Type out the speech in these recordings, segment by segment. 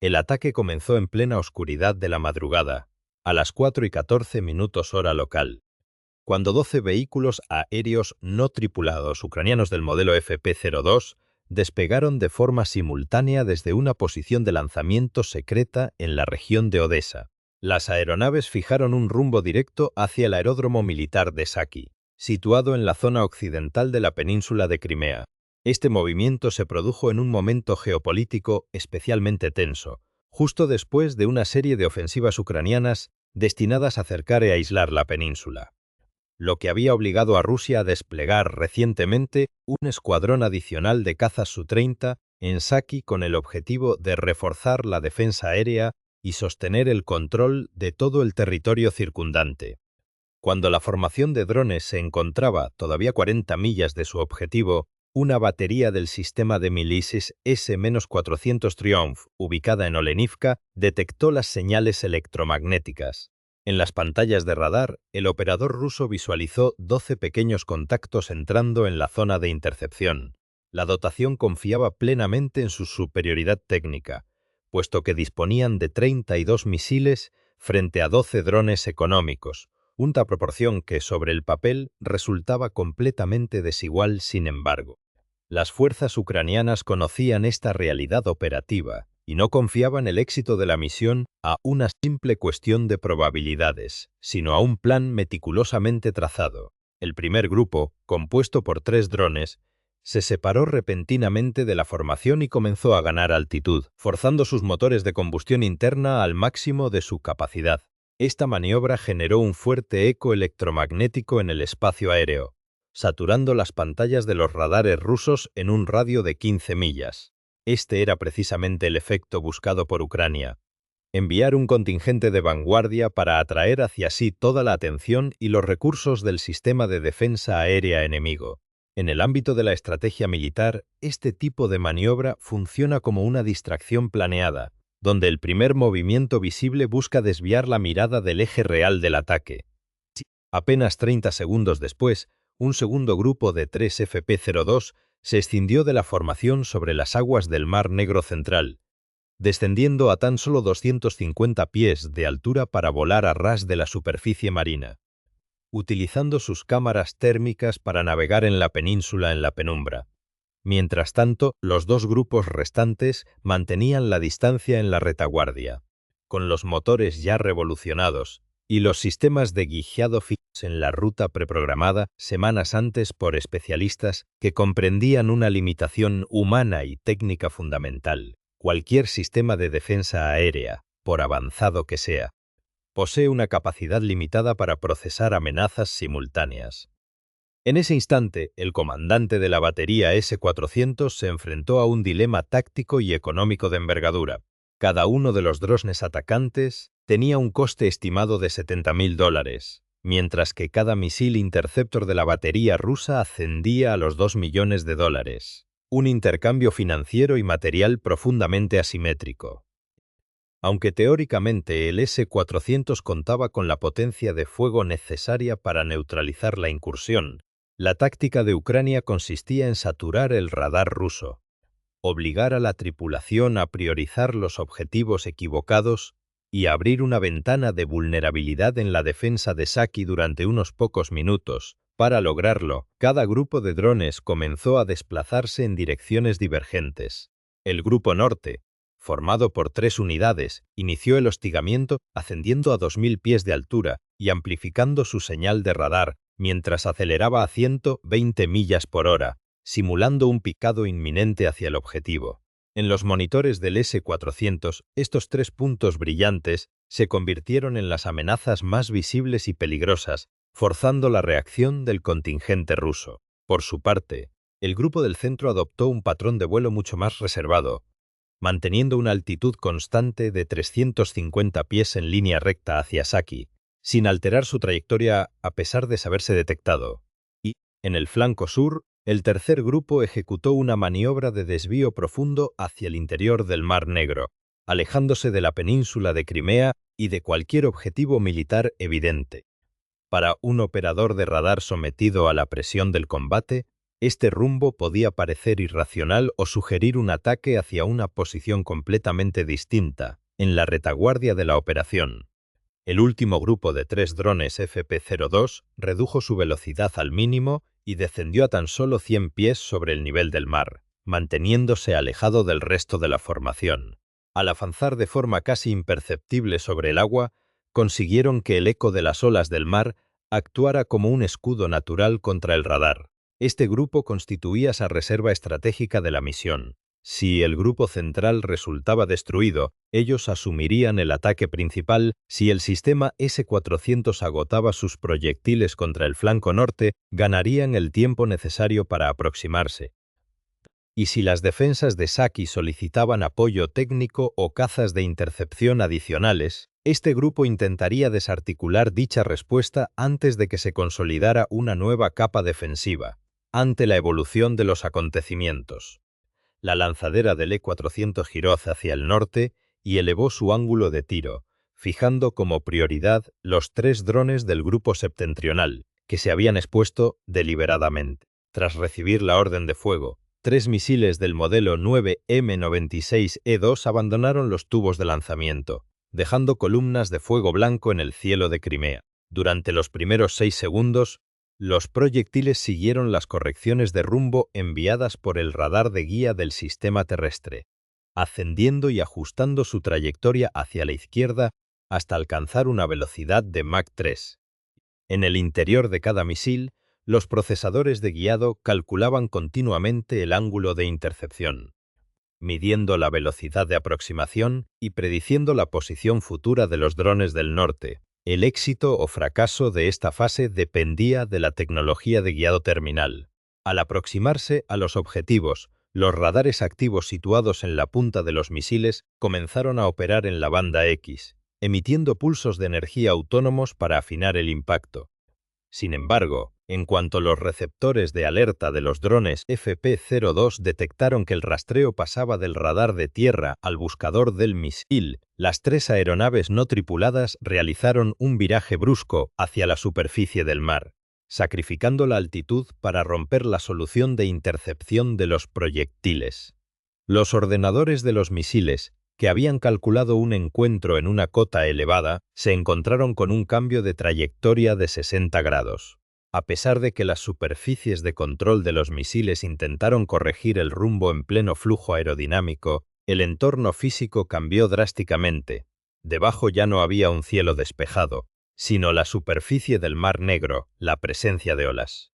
El ataque comenzó en plena oscuridad de la madrugada, a las 4:14 hora local, cuando 12 vehículos aéreos no tripulados ucranianos del modelo FP-02 despegaron de forma simultánea desde una posición de lanzamiento secreta en la región de Odesa. Las aeronaves fijaron un rumbo directo hacia el aeródromo militar de Saki, situado en la zona occidental de la península de Crimea. Este movimiento se produjo en un momento geopolítico especialmente tenso, justo después de una serie de ofensivas ucranianas destinadas a acercar y aislar la península, lo que había obligado a Rusia a desplegar recientemente un escuadrón adicional de cazas Su-30 en Saki con el objetivo de reforzar la defensa aérea y sostener el control de todo el territorio circundante. Cuando la formación de drones se encontraba todavía 40 millas de su objetivo, una batería del sistema de milicias S-400 Triumph, ubicada en Olenivka, detectó las señales electromagnéticas. En las pantallas de radar, el operador ruso visualizó 12 pequeños contactos entrando en la zona de intercepción. La dotación confiaba plenamente en su superioridad técnica, puesto que disponían de 32 misiles frente a 12 drones económicos, una proporción que sobre el papel resultaba completamente desigual. Sin embargo, las fuerzas ucranianas conocían esta realidad operativa y no confiaban el éxito de la misión a una simple cuestión de probabilidades, sino a un plan meticulosamente trazado. El primer grupo, compuesto por 3 drones, se separó repentinamente de la formación y comenzó a ganar altitud, forzando sus motores de combustión interna al máximo de su capacidad. Esta maniobra generó un fuerte eco electromagnético en el espacio aéreo, saturando las pantallas de los radares rusos en un radio de 15 millas. Este era precisamente el efecto buscado por Ucrania: enviar un contingente de vanguardia para atraer hacia sí toda la atención y los recursos del sistema de defensa aérea enemigo. En el ámbito de la estrategia militar, este tipo de maniobra funciona como una distracción planeada, donde el primer movimiento visible busca desviar la mirada del eje real del ataque. Apenas 30 segundos después, un segundo grupo de 3 FP-02 se escindió de la formación sobre las aguas del Mar Negro Central, descendiendo a tan solo 250 pies de altura para volar a ras de la superficie marina, utilizando sus cámaras térmicas para navegar en la península en la penumbra. Mientras tanto, los 2 grupos restantes mantenían la distancia en la retaguardia, con los motores ya revolucionados y los sistemas de guiado fijos en la ruta preprogramada semanas antes por especialistas que comprendían una limitación humana y técnica fundamental. Cualquier sistema de defensa aérea, por avanzado que sea, posee una capacidad limitada para procesar amenazas simultáneas. En ese instante, el comandante de la batería S-400 se enfrentó a un dilema táctico y económico de envergadura. Cada uno de los drones atacantes tenía un coste estimado de $70.000, mientras que cada misil interceptor de la batería rusa ascendía a los $2 millones. Un intercambio financiero y material profundamente asimétrico. Aunque teóricamente el S-400 contaba con la potencia de fuego necesaria para neutralizar la incursión, la táctica de Ucrania consistía en saturar el radar ruso, obligar a la tripulación a priorizar los objetivos equivocados y abrir una ventana de vulnerabilidad en la defensa de Saki durante unos pocos minutos. Para lograrlo, cada grupo de drones comenzó a desplazarse en direcciones divergentes. El grupo norte, formado por 3 unidades, inició el hostigamiento ascendiendo a 2.000 pies de altura y amplificando su señal de radar mientras aceleraba a 120 millas por hora, simulando un picado inminente hacia el objetivo. En los monitores del S-400, estos 3 puntos brillantes se convirtieron en las amenazas más visibles y peligrosas, forzando la reacción del contingente ruso. Por su parte, el grupo del centro adoptó un patrón de vuelo mucho más reservado, manteniendo una altitud constante de 350 pies en línea recta hacia Saki, sin alterar su trayectoria a pesar de saberse detectado. Y, en el flanco sur, el tercer grupo ejecutó una maniobra de desvío profundo hacia el interior del Mar Negro, alejándose de la península de Crimea y de cualquier objetivo militar evidente. Para un operador de radar sometido a la presión del combate, Este rumbo podía parecer irracional o sugerir un ataque hacia una posición completamente distinta, en la retaguardia de la operación. El último grupo de 3 drones FP-02 redujo su velocidad al mínimo y descendió a tan solo 100 pies sobre el nivel del mar, manteniéndose alejado del resto de la formación. Al avanzar de forma casi imperceptible sobre el agua, consiguieron que el eco de las olas del mar actuara como un escudo natural contra el radar. Este grupo constituía esa reserva estratégica de la misión. Si el grupo central resultaba destruido, ellos asumirían el ataque principal. Si el sistema S-400 agotaba sus proyectiles contra el flanco norte, ganarían el tiempo necesario para aproximarse. Y si las defensas de Saki solicitaban apoyo técnico o cazas de intercepción adicionales, este grupo intentaría desarticular dicha respuesta antes de que se consolidara una nueva capa defensiva, ante la evolución de los acontecimientos. La lanzadera del E-400 giró hacia el norte y elevó su ángulo de tiro, fijando como prioridad los 3 drones del grupo septentrional, que se habían expuesto deliberadamente. Tras recibir la orden de fuego, 3 misiles del modelo 9M96E2 abandonaron los tubos de lanzamiento, dejando columnas de fuego blanco en el cielo de Crimea. Durante los primeros 6 segundos, los proyectiles siguieron las correcciones de rumbo enviadas por el radar de guía del sistema terrestre, ascendiendo y ajustando su trayectoria hacia la izquierda hasta alcanzar una velocidad de Mach 3. En el interior de cada misil, los procesadores de guiado calculaban continuamente el ángulo de intercepción, midiendo la velocidad de aproximación y prediciendo la posición futura de los drones del norte. El éxito o fracaso de esta fase dependía de la tecnología de guiado terminal. Al aproximarse a los objetivos, los radares activos situados en la punta de los misiles comenzaron a operar en la banda X, emitiendo pulsos de energía autónomos para afinar el impacto. Sin embargo, en cuanto los receptores de alerta de los drones FP-02 detectaron que el rastreo pasaba del radar de tierra al buscador del misil, las 3 aeronaves no tripuladas realizaron un viraje brusco hacia la superficie del mar, sacrificando la altitud para romper la solución de intercepción de los proyectiles. Los ordenadores de los misiles, que habían calculado un encuentro en una cota elevada, se encontraron con un cambio de trayectoria de 60 grados. A pesar de que las superficies de control de los misiles intentaron corregir el rumbo en pleno flujo aerodinámico, el entorno físico cambió drásticamente. Debajo ya no había un cielo despejado, sino la superficie del Mar Negro, la presencia de olas.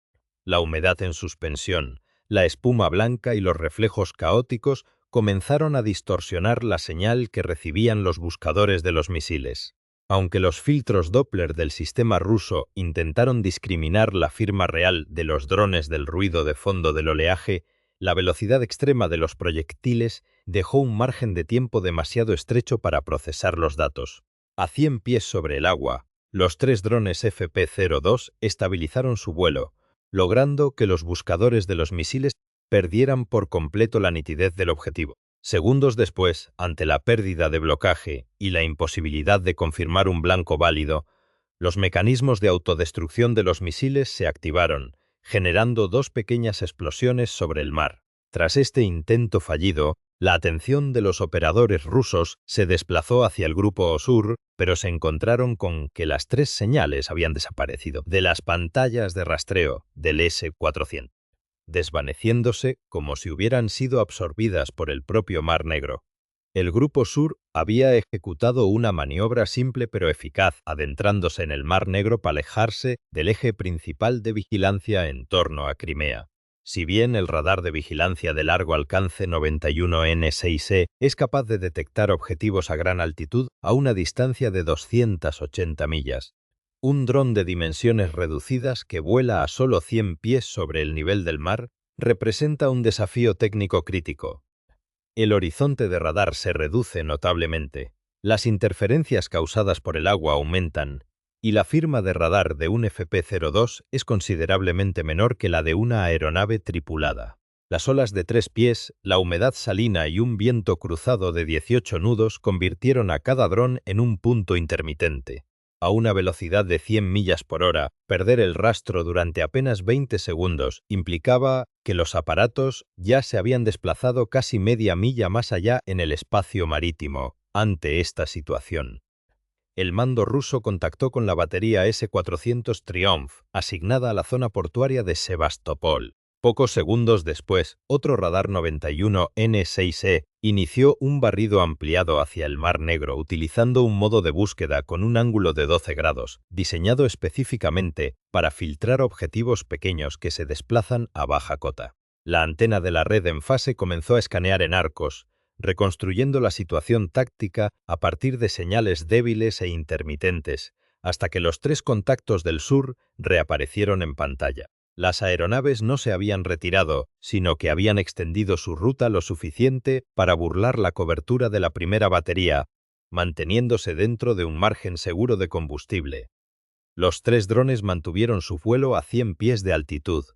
La humedad en suspensión, la espuma blanca y los reflejos caóticos comenzaron a distorsionar la señal que recibían los buscadores de los misiles. Aunque los filtros Doppler del sistema ruso intentaron discriminar la firma real de los drones del ruido de fondo del oleaje, la velocidad extrema de los proyectiles dejó un margen de tiempo demasiado estrecho para procesar los datos. A 100 pies sobre el agua, los 3 drones FP-02 estabilizaron su vuelo, logrando que los buscadores de los misiles perdieran por completo la nitidez del objetivo. Segundos después, ante la pérdida de blocaje y la imposibilidad de confirmar un blanco válido, los mecanismos de autodestrucción de los misiles se activaron, generando 2 pequeñas explosiones sobre el mar. Tras este intento fallido, la atención de los operadores rusos se desplazó hacia el grupo sur, pero se encontraron con que las 3 señales habían desaparecido de las pantallas de rastreo del S-400. Desvaneciéndose como si hubieran sido absorbidas por el propio Mar Negro. El Grupo Sur había ejecutado una maniobra simple pero eficaz, adentrándose en el Mar Negro para alejarse del eje principal de vigilancia en torno a Crimea. Si bien el radar de vigilancia de largo alcance 91N6E es capaz de detectar objetivos a gran altitud a una distancia de 280 millas, un dron de dimensiones reducidas que vuela a solo 100 pies sobre el nivel del mar representa un desafío técnico crítico. El horizonte de radar se reduce notablemente, las interferencias causadas por el agua aumentan, y la firma de radar de un FP-02 es considerablemente menor que la de una aeronave tripulada. Las olas de 3 pies, la humedad salina y un viento cruzado de 18 nudos convirtieron a cada dron en un punto intermitente. a una velocidad de 100 millas por hora, perder el rastro durante apenas 20 segundos implicaba que los aparatos ya se habían desplazado casi media milla más allá en el espacio marítimo. Ante esta situación, el mando ruso contactó con la batería S-400 Triumph, asignada a la zona portuaria de Sebastopol. Pocos segundos después, otro radar 91 N6E inició un barrido ampliado hacia el Mar Negro utilizando un modo de búsqueda con un ángulo de 12 grados, diseñado específicamente para filtrar objetivos pequeños que se desplazan a baja cota. La antena de la red en fase comenzó a escanear en arcos, reconstruyendo la situación táctica a partir de señales débiles e intermitentes, hasta que los 3 contactos del sur reaparecieron en pantalla. Las aeronaves no se habían retirado, sino que habían extendido su ruta lo suficiente para burlar la cobertura de la primera batería, manteniéndose dentro de un margen seguro de combustible. Los 3 drones mantuvieron su vuelo a 100 pies de altitud,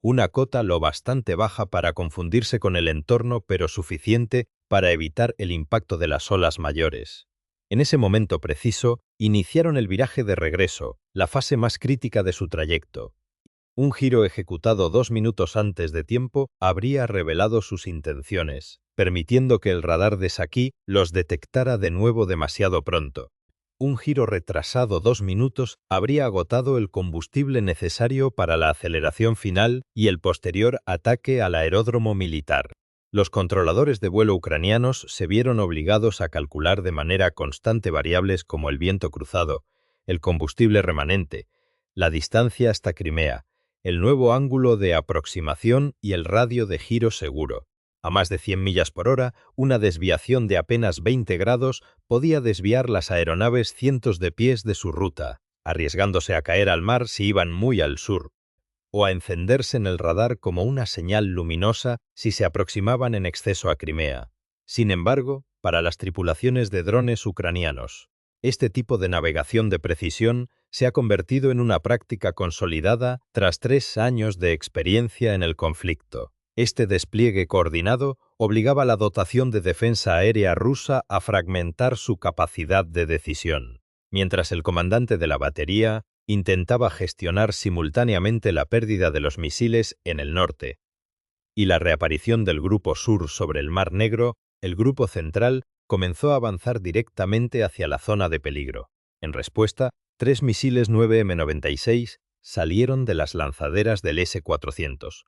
una cota lo bastante baja para confundirse con el entorno, pero suficiente para evitar el impacto de las olas mayores. En ese momento preciso, iniciaron el viraje de regreso, la fase más crítica de su trayecto. Un giro ejecutado 2 minutos antes de tiempo habría revelado sus intenciones, permitiendo que el radar de Saki los detectara de nuevo demasiado pronto. Un giro retrasado 2 minutos habría agotado el combustible necesario para la aceleración final y el posterior ataque al aeródromo militar. Los controladores de vuelo ucranianos se vieron obligados a calcular de manera constante variables como el viento cruzado, el combustible remanente, la distancia hasta Crimea, el nuevo ángulo de aproximación y el radio de giro seguro. A más de 100 millas por hora, una desviación de apenas 20 grados podía desviar las aeronaves cientos de pies de su ruta, arriesgándose a caer al mar si iban muy al sur, o a encenderse en el radar como una señal luminosa si se aproximaban en exceso a Crimea. Sin embargo, para las tripulaciones de drones ucranianos, este tipo de navegación de precisión se ha convertido en una práctica consolidada tras 3 años de experiencia en el conflicto. Este despliegue coordinado obligaba a la dotación de defensa aérea rusa a fragmentar su capacidad de decisión, mientras el comandante de la batería intentaba gestionar simultáneamente la pérdida de los misiles en el norte y la reaparición del Grupo Sur sobre el Mar Negro. El Grupo Central comenzó a avanzar directamente hacia la zona de peligro. En respuesta, 3 misiles 9M96 salieron de las lanzaderas del S-400,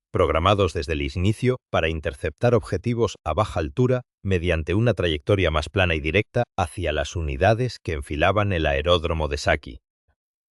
programados desde el inicio para interceptar objetivos a baja altura mediante una trayectoria más plana y directa hacia las unidades que enfilaban el aeródromo de Saki.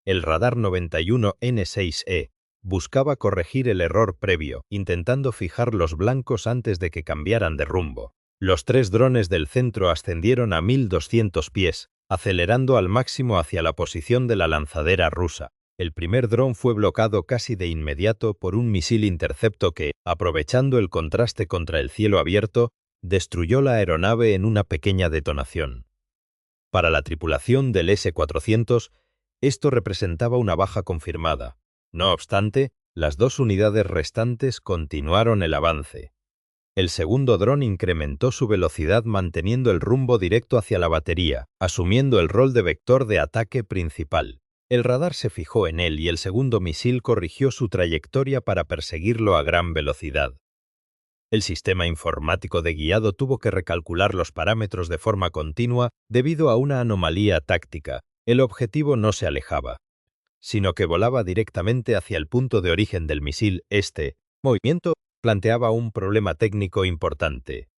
El radar 91 N6E buscaba corregir el error previo, intentando fijar los blancos antes de que cambiaran de rumbo. Los 3 drones del centro ascendieron a 1200 pies, acelerando al máximo hacia la posición de la lanzadera rusa. El primer dron fue bloqueado casi de inmediato por un misil intercepto que, aprovechando el contraste contra el cielo abierto, destruyó la aeronave en una pequeña detonación. Para la tripulación del S-400, esto representaba una baja confirmada. No obstante, las 2 unidades restantes continuaron el avance. El segundo dron incrementó su velocidad manteniendo el rumbo directo hacia la batería, asumiendo el rol de vector de ataque principal. El radar se fijó en él y el segundo misil corrigió su trayectoria para perseguirlo a gran velocidad. El sistema informático de guiado tuvo que recalcular los parámetros de forma continua debido a una anomalía táctica. El objetivo no se alejaba, sino que volaba directamente hacia el punto de origen del misil. Este movimiento planteaba un problema técnico importante,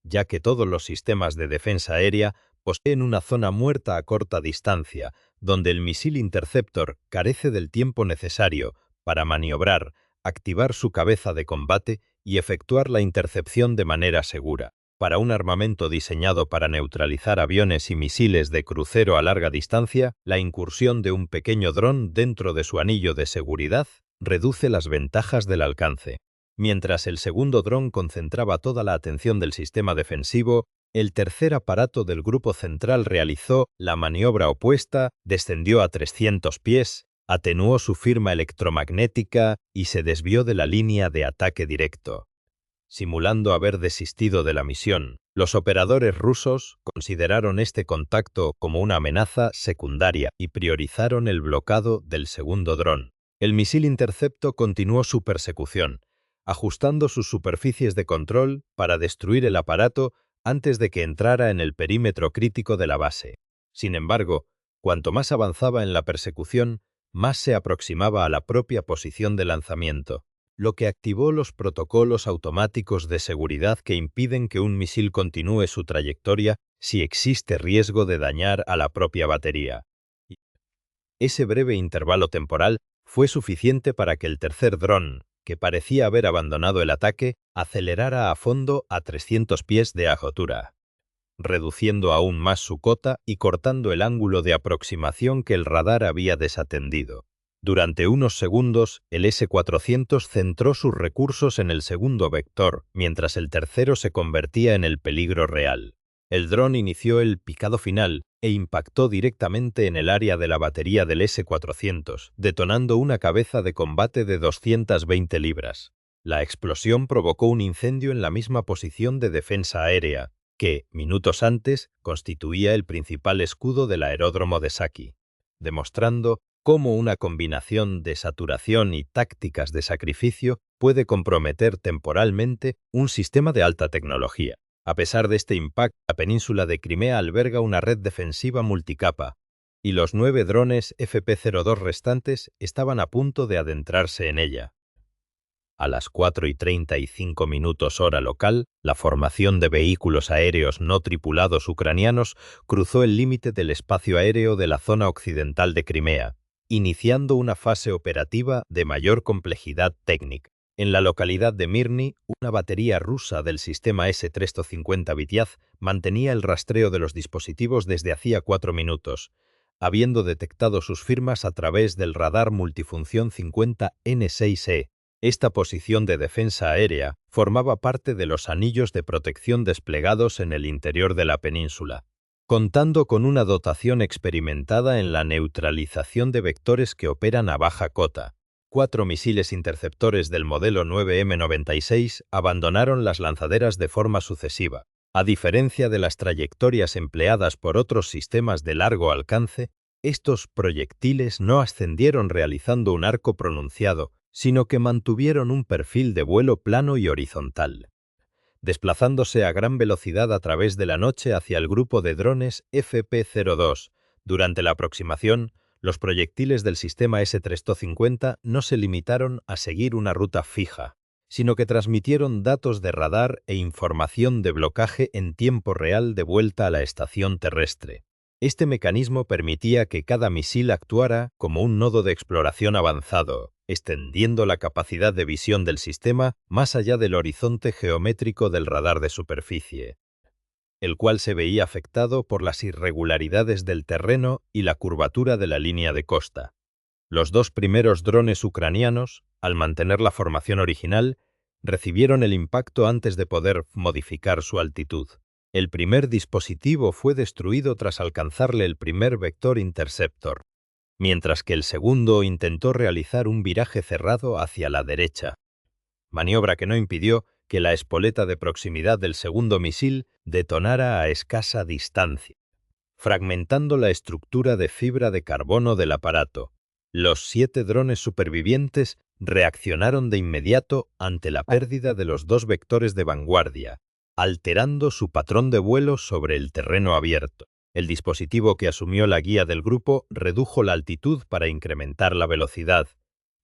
ya que todos los sistemas de defensa aérea poseen una zona muerta a corta distancia, donde el misil interceptor carece del tiempo necesario para maniobrar, activar su cabeza de combate y efectuar la intercepción de manera segura. Para un armamento diseñado para neutralizar aviones y misiles de crucero a larga distancia, la incursión de un pequeño dron dentro de su anillo de seguridad reduce las ventajas del alcance. Mientras el segundo dron concentraba toda la atención del sistema defensivo, el tercer aparato del Grupo Central realizó la maniobra opuesta, descendió a 300 pies, atenuó su firma electromagnética y se desvió de la línea de ataque directo. Simulando haber desistido de la misión, los operadores rusos consideraron este contacto como una amenaza secundaria y priorizaron el bloqueo del segundo dron. El misil Intercepto continuó su persecución, ajustando sus superficies de control para destruir el aparato antes de que entrara en el perímetro crítico de la base. Sin embargo, cuanto más avanzaba en la persecución, más se aproximaba a la propia posición de lanzamiento, lo que activó los protocolos automáticos de seguridad que impiden que un misil continúe su trayectoria si existe riesgo de dañar a la propia batería. Ese breve intervalo temporal fue suficiente para que el tercer dron, que parecía haber abandonado el ataque, acelerara a fondo a 300 pies de altura, reduciendo aún más su cota y cortando el ángulo de aproximación que el radar había desatendido. Durante unos segundos, el S-400 centró sus recursos en el segundo vector, mientras el tercero se convertía en el peligro real. El dron inició el picado final e impactó directamente en el área de la batería del S-400, detonando una cabeza de combate de 220 libras. La explosión provocó un incendio en la misma posición de defensa aérea, que, minutos antes, constituía el principal escudo del aeródromo de Saki, demostrando cómo una combinación de saturación y tácticas de sacrificio puede comprometer temporalmente un sistema de alta tecnología. A pesar de este impacto, la península de Crimea alberga una red defensiva multicapa, y los 9 drones FP-02 restantes estaban a punto de adentrarse en ella. A las 4:35 minutos hora local, la formación de vehículos aéreos no tripulados ucranianos cruzó el límite del espacio aéreo de la zona occidental de Crimea, iniciando una fase operativa de mayor complejidad técnica. En la localidad de Mirny, una batería rusa del sistema S-350 Vityaz mantenía el rastreo de los dispositivos desde hacía 4 minutos, habiendo detectado sus firmas a través del radar multifunción 50N6E. Esta posición de defensa aérea formaba parte de los anillos de protección desplegados en el interior de la península, contando con una dotación experimentada en la neutralización de vectores que operan a baja cota. 4 misiles interceptores del modelo 9M96 abandonaron las lanzaderas de forma sucesiva. A diferencia de las trayectorias empleadas por otros sistemas de largo alcance, estos proyectiles no ascendieron realizando un arco pronunciado, sino que mantuvieron un perfil de vuelo plano y horizontal, desplazándose a gran velocidad a través de la noche hacia el grupo de drones FP-02. Durante la aproximación, los proyectiles del sistema S-350 no se limitaron a seguir una ruta fija, sino que transmitieron datos de radar e información de blocaje en tiempo real de vuelta a la estación terrestre. Este mecanismo permitía que cada misil actuara como un nodo de exploración avanzado, extendiendo la capacidad de visión del sistema más allá del horizonte geométrico del radar de superficie, el cual se veía afectado por las irregularidades del terreno y la curvatura de la línea de costa. Los 2 primeros drones ucranianos, al mantener la formación original, recibieron el impacto antes de poder modificar su altitud. El primer dispositivo fue destruido tras alcanzarle el primer vector interceptor, mientras que el segundo intentó realizar un viraje cerrado hacia la derecha, maniobra que no impidió que la espoleta de proximidad del segundo misil detonara a escasa distancia, fragmentando la estructura de fibra de carbono del aparato. Los 7 drones supervivientes reaccionaron de inmediato ante la pérdida de los 2 vectores de vanguardia, alterando su patrón de vuelo sobre el terreno abierto. El dispositivo que asumió la guía del grupo redujo la altitud para incrementar la velocidad,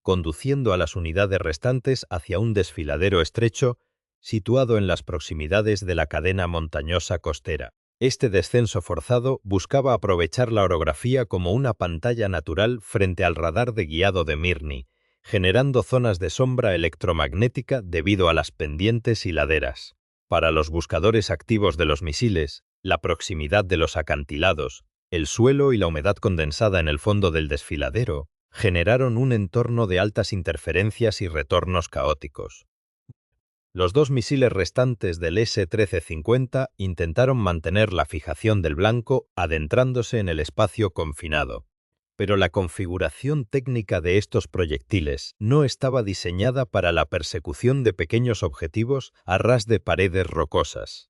conduciendo a las unidades restantes hacia un desfiladero estrecho situado en las proximidades de la cadena montañosa costera. Este descenso forzado buscaba aprovechar la orografía como una pantalla natural frente al radar de guiado de Mirny, generando zonas de sombra electromagnética debido a las pendientes y laderas. Para los buscadores activos de los misiles, la proximidad de los acantilados, el suelo y la humedad condensada en el fondo del desfiladero generaron un entorno de altas interferencias y retornos caóticos. Los 2 misiles restantes del S-1350 intentaron mantener la fijación del blanco adentrándose en el espacio confinado, Pero la configuración técnica de estos proyectiles no estaba diseñada para la persecución de pequeños objetivos a ras de paredes rocosas.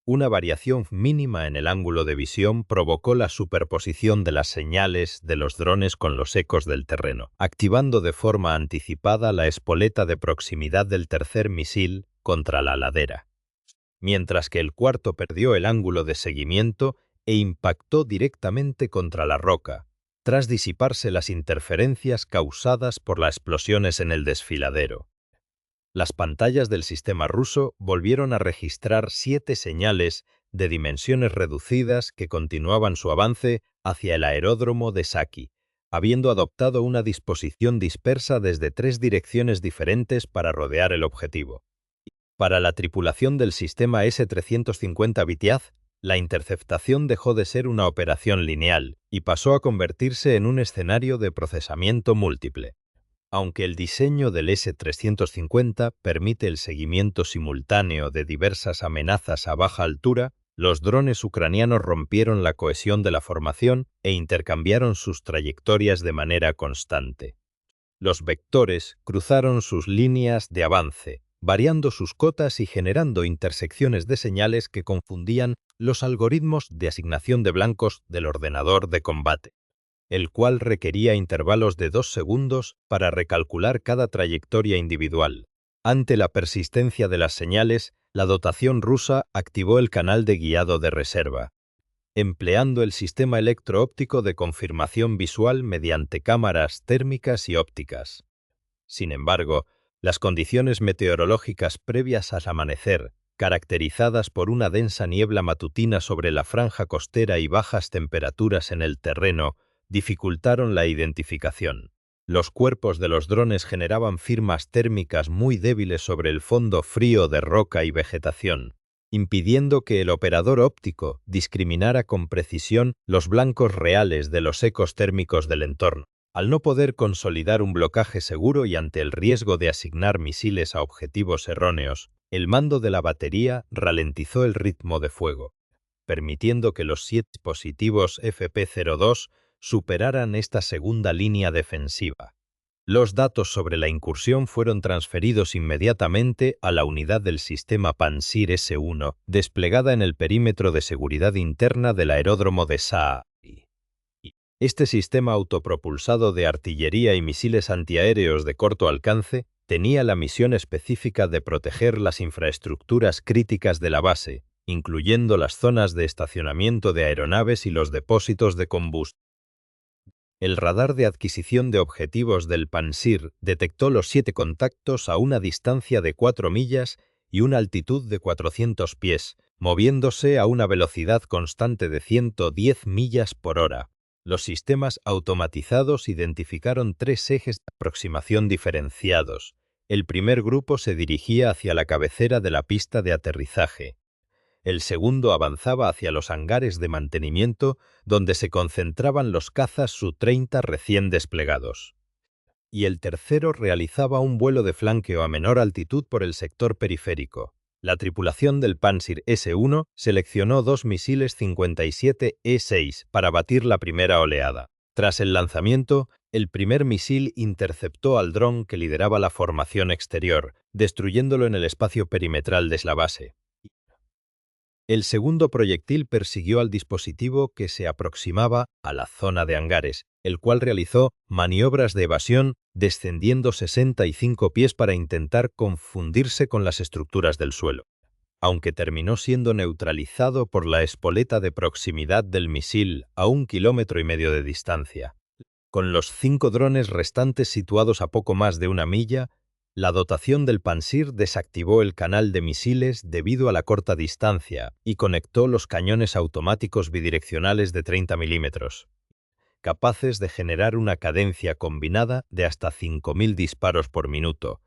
Una variación mínima en el ángulo de visión provocó la superposición de las señales de los drones con los ecos del terreno, activando de forma anticipada la espoleta de proximidad del tercer misil contra la ladera, mientras que el cuarto perdió el ángulo de seguimiento e impactó directamente contra la roca, tras disiparse las interferencias causadas por las explosiones en el desfiladero. Las pantallas del sistema ruso volvieron a registrar 7 señales de dimensiones reducidas que continuaban su avance hacia el aeródromo de Saki, habiendo adoptado una disposición dispersa desde 3 direcciones diferentes para rodear el objetivo. Para la tripulación del sistema S-350 Vityaz, la interceptación dejó de ser una operación lineal y pasó a convertirse en un escenario de procesamiento múltiple. Aunque el diseño del S-350 permite el seguimiento simultáneo de diversas amenazas a baja altura, los drones ucranianos rompieron la cohesión de la formación e intercambiaron sus trayectorias de manera constante. Los vectores cruzaron sus líneas de avance, variando sus cotas y generando intersecciones de señales que confundían los algoritmos de asignación de blancos del ordenador de combate, el cual requería intervalos de 2 segundos para recalcular cada trayectoria individual. Ante la persistencia de las señales, la dotación rusa activó el canal de guiado de reserva, empleando el sistema electro-óptico de confirmación visual mediante cámaras térmicas y ópticas. Sin embargo, las condiciones meteorológicas previas al amanecer, caracterizadas por una densa niebla matutina sobre la franja costera y bajas temperaturas en el terreno, dificultaron la identificación. Los cuerpos de los drones generaban firmas térmicas muy débiles sobre el fondo frío de roca y vegetación, impidiendo que el operador óptico discriminara con precisión los blancos reales de los ecos térmicos del entorno. Al no poder consolidar un blocaje seguro y ante el riesgo de asignar misiles a objetivos erróneos, el mando de la batería ralentizó el ritmo de fuego, permitiendo que los 7 dispositivos FP-02 superaran esta segunda línea defensiva. Los datos sobre la incursión fueron transferidos inmediatamente a la unidad del sistema Pansir S-1, desplegada en el perímetro de seguridad interna del aeródromo de Saari. Este sistema autopropulsado de artillería y misiles antiaéreos de corto alcance tenía la misión específica de proteger las infraestructuras críticas de la base, incluyendo las zonas de estacionamiento de aeronaves y los depósitos de combustible. El radar de adquisición de objetivos del Pansir detectó los 7 contactos a una distancia de 4 millas y una altitud de 400 pies, moviéndose a una velocidad constante de 110 millas por hora. Los sistemas automatizados identificaron 3 ejes de aproximación diferenciados. El primer grupo se dirigía hacia la cabecera de la pista de aterrizaje. El segundo avanzaba hacia los hangares de mantenimiento donde se concentraban los cazas Su-30 recién desplegados. Y el tercero realizaba un vuelo de flanqueo a menor altitud por el sector periférico. La tripulación del Pansir S-1 seleccionó 2 misiles 57 E-6 para batir la primera oleada. Tras el lanzamiento, el primer misil interceptó al dron que lideraba la formación exterior, destruyéndolo en el espacio perimetral de la base. El segundo proyectil persiguió al dispositivo que se aproximaba a la zona de hangares, el cual realizó maniobras de evasión descendiendo 65 pies para intentar confundirse con las estructuras del suelo, aunque terminó siendo neutralizado por la espoleta de proximidad del misil a 1,5 kilómetros de distancia. Con los 5 drones restantes situados a poco más de 1 milla, la dotación del Pansir desactivó el canal de misiles debido a la corta distancia y conectó los cañones automáticos bidireccionales de 30 milímetros, capaces de generar una cadencia combinada de hasta 5.000 disparos por minuto.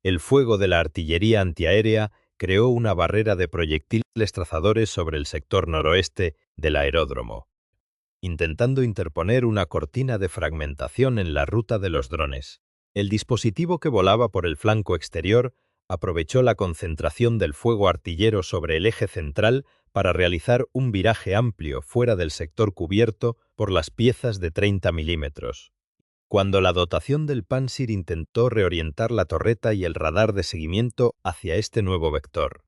El fuego de la artillería antiaérea creó una barrera de proyectiles trazadores sobre el sector noroeste del aeródromo, intentando interponer una cortina de fragmentación en la ruta de los drones. El dispositivo que volaba por el flanco exterior aprovechó la concentración del fuego artillero sobre el eje central para realizar un viraje amplio fuera del sector cubierto por las piezas de 30 milímetros. Cuando la dotación del Pantsir intentó reorientar la torreta y el radar de seguimiento hacia este nuevo vector,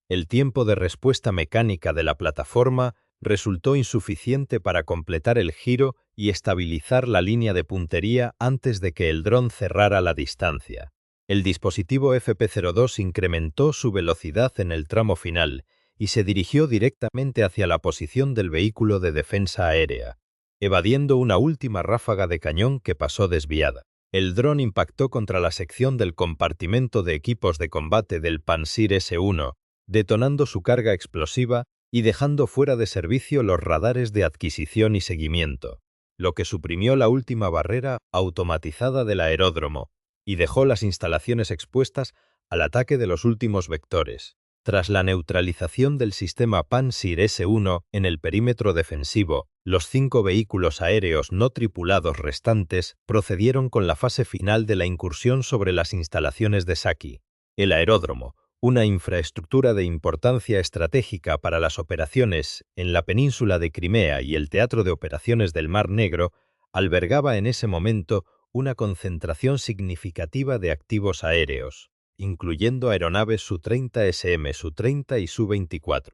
el tiempo de respuesta mecánica de la plataforma resultó insuficiente para completar el giro y estabilizar la línea de puntería antes de que el dron cerrara la distancia. El dispositivo FP-02 incrementó su velocidad en el tramo final y se dirigió directamente hacia la posición del vehículo de defensa aérea, evadiendo una última ráfaga de cañón que pasó desviada. El dron impactó contra la sección del compartimento de equipos de combate del Pantsir S-1, detonando su carga explosiva y dejando fuera de servicio los radares de adquisición y seguimiento, lo que suprimió la última barrera automatizada del aeródromo y dejó las instalaciones expuestas al ataque de los últimos vectores. Tras la neutralización del sistema Pantsir S-1 en el perímetro defensivo, los 5 vehículos aéreos no tripulados restantes procedieron con la fase final de la incursión sobre las instalaciones de Saki. El aeródromo, una infraestructura de importancia estratégica para las operaciones en la península de Crimea y el teatro de operaciones del Mar Negro, albergaba en ese momento una concentración significativa de activos aéreos, incluyendo aeronaves Su-30SM, Su-30 y Su-24,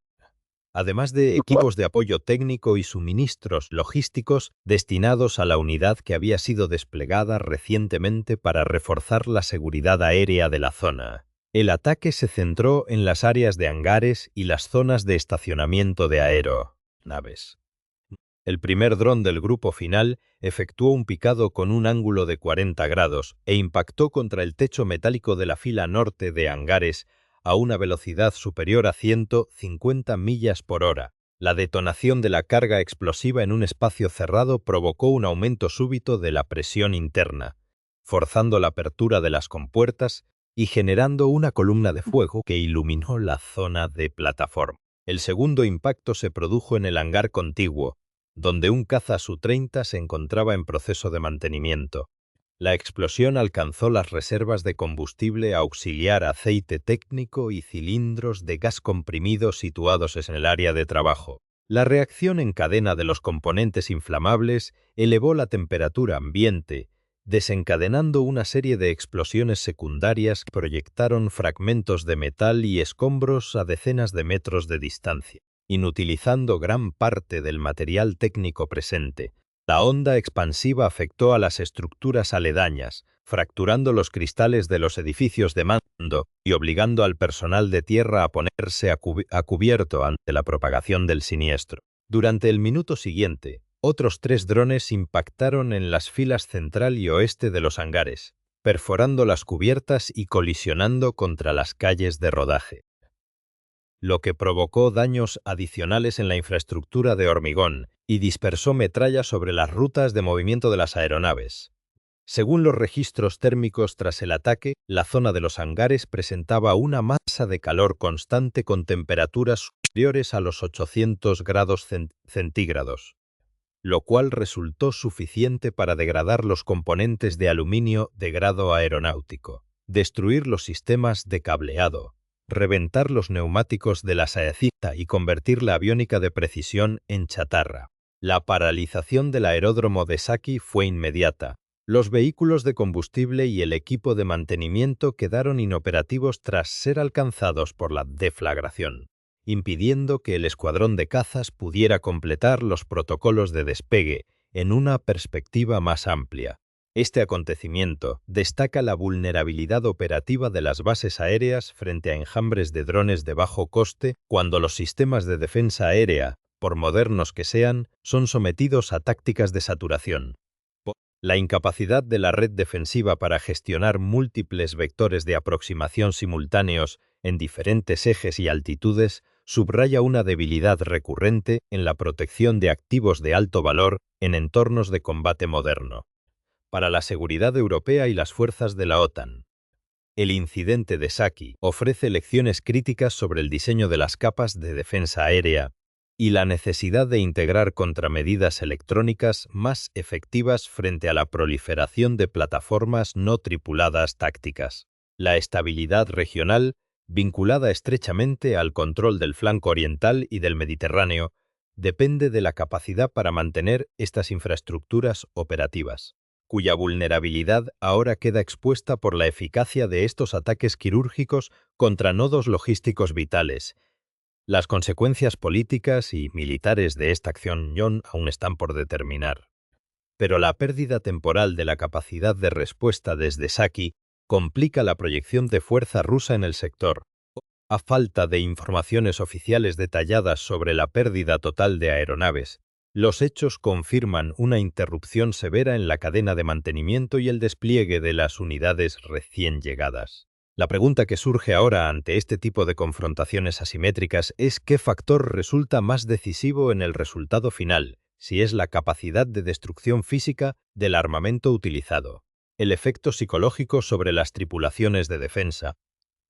además de equipos de apoyo técnico y suministros logísticos destinados a la unidad que había sido desplegada recientemente para reforzar la seguridad aérea de la zona. El ataque se centró en las áreas de hangares y las zonas de estacionamiento de aeronaves. El primer dron del grupo final efectuó un picado con un ángulo de 40 grados e impactó contra el techo metálico de la fila norte de hangares a una velocidad superior a 150 millas por hora. La detonación de la carga explosiva en un espacio cerrado provocó un aumento súbito de la presión interna, forzando la apertura de las compuertas y generando una columna de fuego que iluminó la zona de plataforma. El segundo impacto se produjo en el hangar contiguo, donde un caza Su-30 se encontraba en proceso de mantenimiento. La explosión alcanzó las reservas de combustible auxiliar, aceite técnico y cilindros de gas comprimido situados en el área de trabajo. La reacción en cadena de los componentes inflamables elevó la temperatura ambiente, desencadenando una serie de explosiones secundarias que proyectaron fragmentos de metal y escombros a decenas de metros de distancia, inutilizando gran parte del material técnico presente. La onda expansiva afectó a las estructuras aledañas, fracturando los cristales de los edificios de mando y obligando al personal de tierra a ponerse a cubierto ante la propagación del siniestro. Durante el minuto siguiente, otros 3 drones impactaron en las filas central y oeste de los hangares, perforando las cubiertas y colisionando contra las calles de rodaje, lo que provocó daños adicionales en la infraestructura de hormigón y dispersó metralla sobre las rutas de movimiento de las aeronaves. Según los registros térmicos tras el ataque, la zona de los hangares presentaba una masa de calor constante con temperaturas superiores a los 800 grados centígrados, lo cual resultó suficiente para degradar los componentes de aluminio de grado aeronáutico, destruir los sistemas de cableado, reventar los neumáticos de la saecita y convertir la aviónica de precisión en chatarra. La paralización del aeródromo de Saki fue inmediata. Los vehículos de combustible y el equipo de mantenimiento quedaron inoperativos tras ser alcanzados por la deflagración, impidiendo que el escuadrón de cazas pudiera completar los protocolos de despegue en una perspectiva más amplia. Este acontecimiento destaca la vulnerabilidad operativa de las bases aéreas frente a enjambres de drones de bajo coste cuando los sistemas de defensa aérea, por modernos que sean, son sometidos a tácticas de saturación. La incapacidad de la red defensiva para gestionar múltiples vectores de aproximación simultáneos en diferentes ejes y altitudes subraya una debilidad recurrente en la protección de activos de alto valor en entornos de combate moderno. Para la seguridad europea y las fuerzas de la OTAN, el incidente de Saki ofrece lecciones críticas sobre el diseño de las capas de defensa aérea y la necesidad de integrar contramedidas electrónicas más efectivas frente a la proliferación de plataformas no tripuladas tácticas. La estabilidad regional, vinculada estrechamente al control del flanco oriental y del Mediterráneo, depende de la capacidad para mantener estas infraestructuras operativas, cuya vulnerabilidad ahora queda expuesta por la eficacia de estos ataques quirúrgicos contra nodos logísticos vitales. Las consecuencias políticas y militares de esta acción aún están por determinar. Pero la pérdida temporal de la capacidad de respuesta desde Saki complica la proyección de fuerza rusa en el sector. A falta de informaciones oficiales detalladas sobre la pérdida total de aeronaves, los hechos confirman una interrupción severa en la cadena de mantenimiento y el despliegue de las unidades recién llegadas. La pregunta que surge ahora ante este tipo de confrontaciones asimétricas es qué factor resulta más decisivo en el resultado final, si es la capacidad de destrucción física del armamento utilizado, el efecto psicológico sobre las tripulaciones de defensa,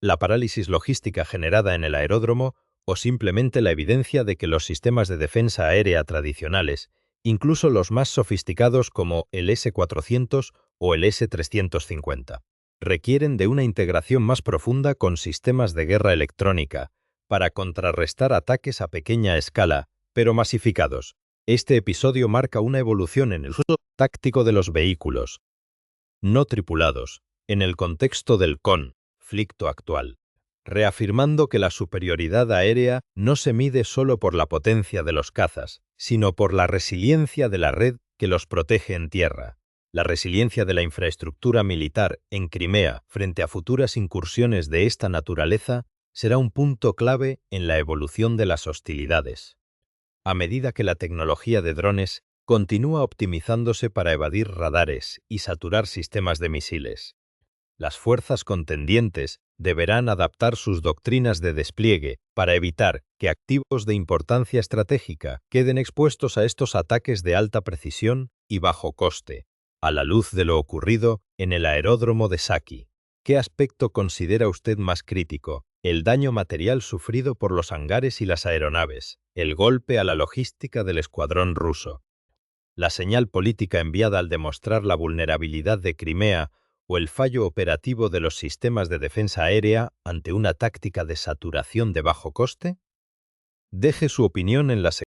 la parálisis logística generada en el aeródromo o simplemente la evidencia de que los sistemas de defensa aérea tradicionales, incluso los más sofisticados como el S-400 o el S-350, requieren de una integración más profunda con sistemas de guerra electrónica para contrarrestar ataques a pequeña escala, pero masificados. Este episodio marca una evolución en el uso táctico de los vehículos no tripulados en el contexto del conflicto actual, reafirmando que la superioridad aérea no se mide solo por la potencia de los cazas, sino por la resiliencia de la red que los protege en tierra. La resiliencia de la infraestructura militar en Crimea frente a futuras incursiones de esta naturaleza será un punto clave en la evolución de las hostilidades. A medida que la tecnología de drones continúa optimizándose para evadir radares y saturar sistemas de misiles, las fuerzas contendientes deberán adaptar sus doctrinas de despliegue para evitar que activos de importancia estratégica queden expuestos a estos ataques de alta precisión y bajo coste. A la luz de lo ocurrido en el aeródromo de Saki, ¿qué aspecto considera usted más crítico? El daño material sufrido por los hangares y las aeronaves, el golpe a la logística del escuadrón ruso, la señal política enviada al demostrar la vulnerabilidad de Crimea o el fallo operativo de los sistemas de defensa aérea ante una táctica de saturación de bajo coste? Deje su opinión en la sección.